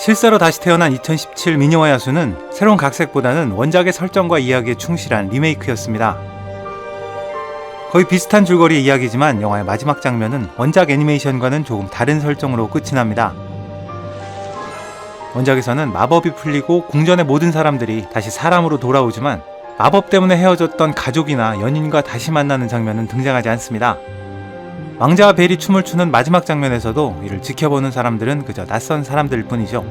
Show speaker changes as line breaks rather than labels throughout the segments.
실사로 다시 태어난 2017 미녀와 야수는 새로운 각색보다는 원작의 설정과 이야기에 충실한 리메이크였습니다. 거의 비슷한 줄거리의 이야기지만 영화의 마지막 장면은 원작 애니메이션과는 조금 다른 설정으로 끝이 납니다. 원작에서는 마법이 풀리고 궁전의 모든 사람들이 다시 사람으로 돌아오지만 마법 때문에 헤어졌던 가족이나 연인과 다시 만나는 장면은 등장하지 않습니다. 왕자와 벨이 춤을 추는 마지막 장면에서도 이를 지켜보는 사람들은 그저 낯선 사람들일 뿐이죠.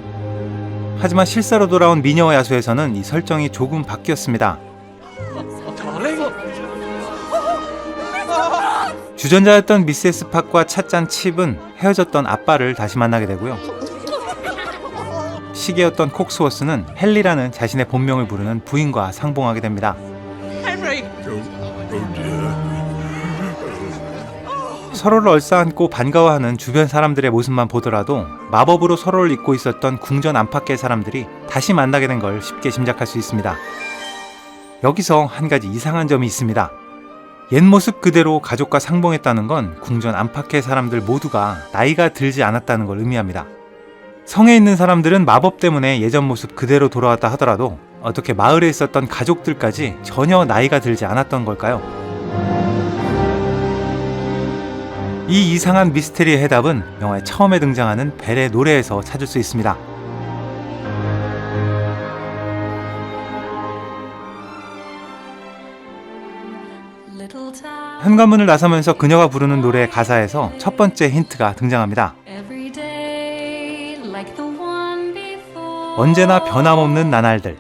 하지만 실사로 돌아온 미녀와 야수에서는 이 설정이 조금 바뀌었습니다. 주전자였던 미세스 팍과 찻잔 칩은 헤어졌던 아빠를 다시 만나게 되고요. 시계였던 콕스워스는 헨리라는 자신의 본명을 부르는 부인과 상봉하게 됩니다. 서로를 얼싸안고 반가워하는 주변 사람들의 모습만 보더라도 마법으로 서로를 잊고 있었던 궁전 안팎의 사람들이 다시 만나게 된 걸 쉽게 짐작할 수 있습니다. 여기서 한 가지 이상한 점이 있습니다. 옛 모습 그대로 가족과 상봉했다는 건 궁전 안팎의 사람들 모두가 나이가 들지 않았다는 걸 의미합니다. 성에 있는 사람들은 마법 때문에 예전 모습 그대로 돌아왔다 하더라도 어떻게 마을에 있었던 가족들까지 전혀 나이가 들지 않았던 걸까요? 이 이상한 미스테리의 해답은 영화의 처음에 등장하는 벨의 노래에서 찾을 수 있습니다. 현관문을 나서면서 그녀가 부르는 노래의 가사에서 첫 번째 힌트가 등장합니다. 언제나 변함없는 나날들.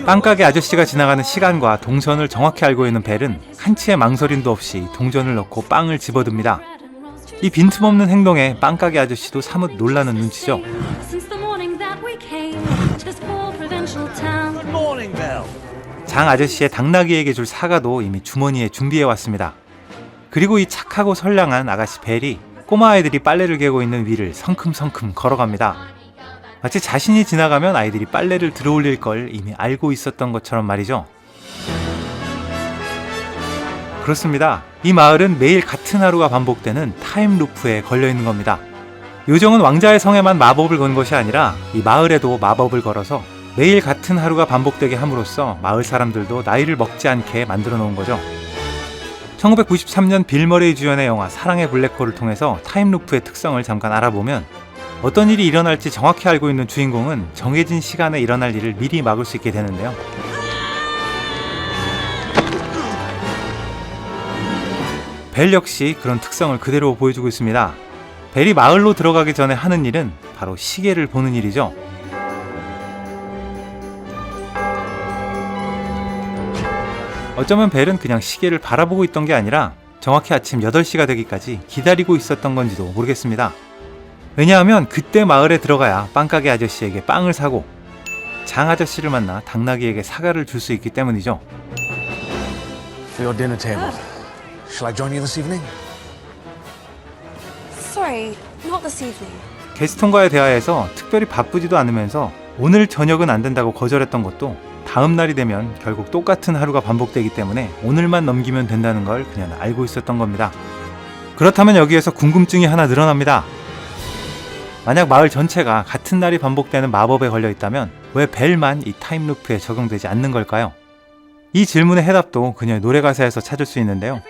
빵가게 아저씨가 지나가는 시간과 동선을 정확히 알고 있는 벨은 한치의 망설임도 없이 동전을 넣고 빵을 집어듭니다. 이 빈틈없는 행동에 빵가게 아저씨도 사뭇 놀라는 눈치죠. 장 아저씨의 당나귀에게 줄 사과도 이미 주머니에 준비해왔습니다. 그리고 이 착하고 선량한 아가씨 벨이 꼬마 아이들이 빨래를 개고 있는 위를 성큼성큼 걸어갑니다. 마치 자신이 지나가면 아이들이 빨래를 들어올릴 걸 이미 알고 있었던 것처럼 말이죠. 그렇습니다. 이 마을은 매일 같은 하루가 반복되는 타임루프에 걸려있는 겁니다. 요정은 왕자의 성에만 마법을 건 것이 아니라 이 마을에도 마법을 걸어서 매일 같은 하루가 반복되게 함으로써 마을 사람들도 나이를 먹지 않게 만들어 놓은 거죠. 1993년 빌 머레이 주연의 영화 사랑의 블랙홀을 통해서 타임루프의 특성을 잠깐 알아보면 어떤 일이 일어날지 정확히 알고 있는 주인공은 정해진 시간에 일어날 일을 미리 막을 수 있게 되는데요. 벨 역시 그런 특성을 그대로 보여주고 있습니다. 벨이 마을로 들어가기 전에 하는 일은 바로 시계를 보는 일이죠. 어쩌면 벨은 그냥 시계를 바라보고 있던 게 아니라 정확히 아침 8시가 되기까지 기다리고 있었던 건지도 모르겠습니다. 왜냐하면 그때 마을에 들어가야 빵가게 아저씨에게 빵을 사고 장 아저씨를 만나 당나귀에게 사과를 줄 수 있기 때문이죠.
For your dinner table. Shall I join you this evening?
Sorry, not this evening.
게스톤과의 대화에서 특별히 바쁘지도 않으면서 오늘 저녁은 안 된다고 거절했던 것도 다음 날이 되면 결국 똑같은 하루가 반복되기 때문에 오늘만 넘기면 된다는 걸 그녀는 알고 있었던 겁니다. 그렇다면 여기에서 궁금증이 하나 늘어납니다. 만약 마을 전체가 같은 날이 반복되는 마법에 걸려 있다면 왜 벨만 이 타임루프에 적용되지 않는 걸까요? 이 질문의 해답도 그녀의 노래 가사에서 찾을 수 있는데요.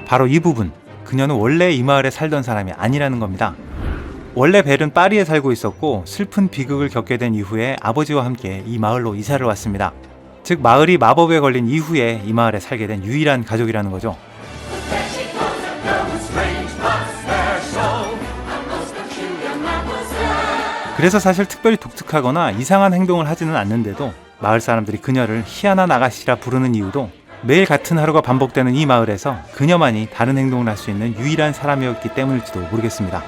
바로 이 부분, 그녀는 원래 이 마을에 살던 사람이 아니라는 겁니다. 원래 벨은 파리에 살고 있었고 슬픈 비극을 겪게 된 이후에 아버지와 함께 이 마을로 이사를 왔습니다. 즉 마을이 마법에 걸린 이후에 이 마을에 살게 된 유일한 가족이라는 거죠. 그래서 사실 특별히 독특하거나 이상한 행동을 하지는 않는데도 마을 사람들이 그녀를 희한한 아가씨라 부르는 이유도 매일 같은 하루가 반복되는 이 마을에서 그녀만이 다른 행동을 할 수 있는 유일한 사람이었기 때문일지도 모르겠습니다.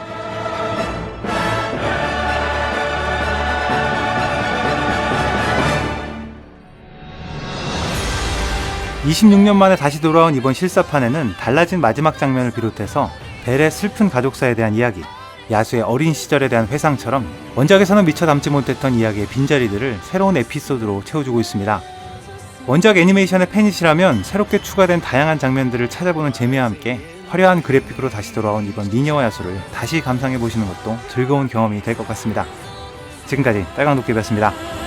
(26년) 만에 다시 돌아온 이번 실사판에는 달라진 마지막 장면을 비롯해서 벨의 슬픈 가족사에 대한 이야기, 야수의 어린 시절에 대한 회상처럼 원작에서는 미처 담지 못했던 이야기의 빈자리들을 새로운 에피소드로 채워주고 있습니다. 원작 애니메이션의 팬이시라면 새롭게 추가된 다양한 장면들을 찾아보는 재미와 함께 화려한 그래픽으로 다시 돌아온 이번 미녀와 야수를 다시 감상해보시는 것도 즐거운 경험이 될 것 같습니다. 지금까지 빨강도깨비였습니다.